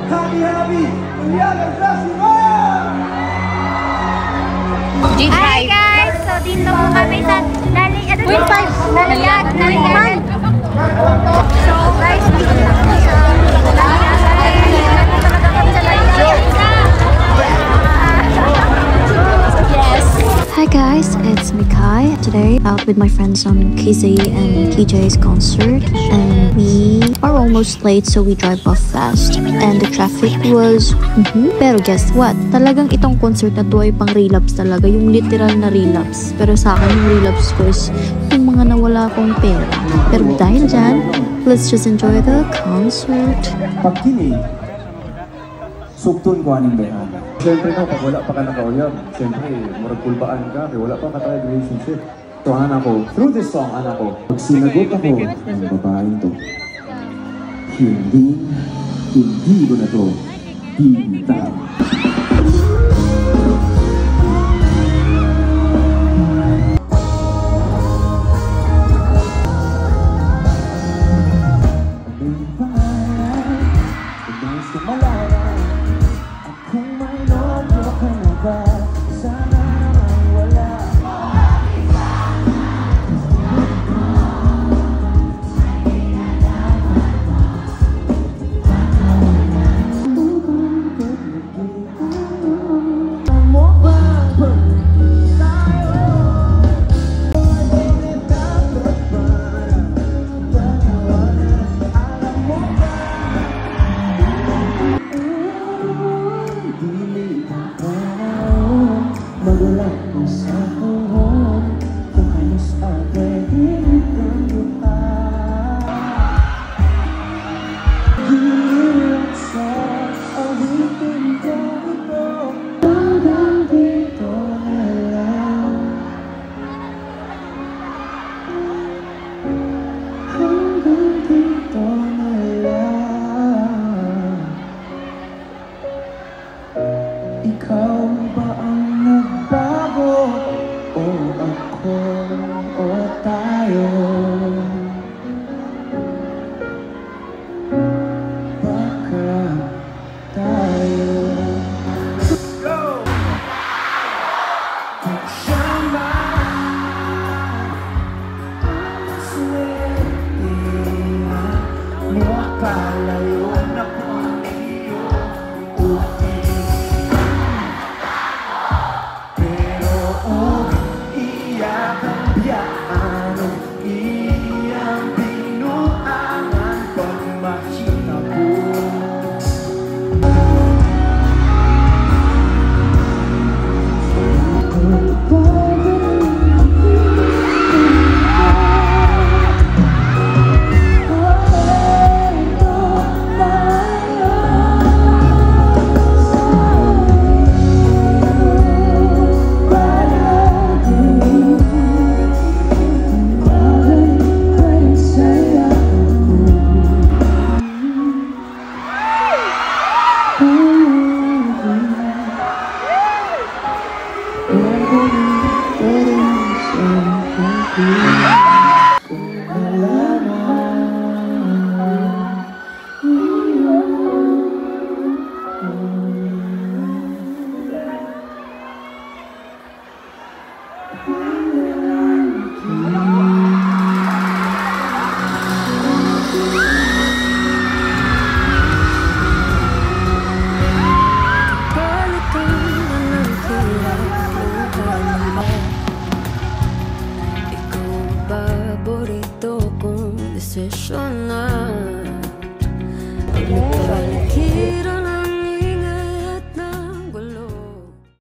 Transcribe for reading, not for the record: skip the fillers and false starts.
Hi guys! So dito po kami sa Naligan. So guys, dito na kami sa Hi guys, it's Mikai. Today out with my friends on KZ and KJ's concert, and we are almost late, so we drive off fast. And the traffic was pero guess what? Talagang itong concert na to ay pang relapse talaga, yung literal na relapse. Pero sa akin yung relapse ko is yung mga nawala akong pera. Pero dahil dyan, let's just enjoy the concert. Pagkini, sugtun ko aning behan. Siyempre no, pag wala pa ka nakauyab, siyempre, murag kulbaan ka, kaya wala pa ka tayo relationship. So, anak ko, through this song, anak ko, pag sinagot ako ng babaeng to, hindi ko na to, bibitaw.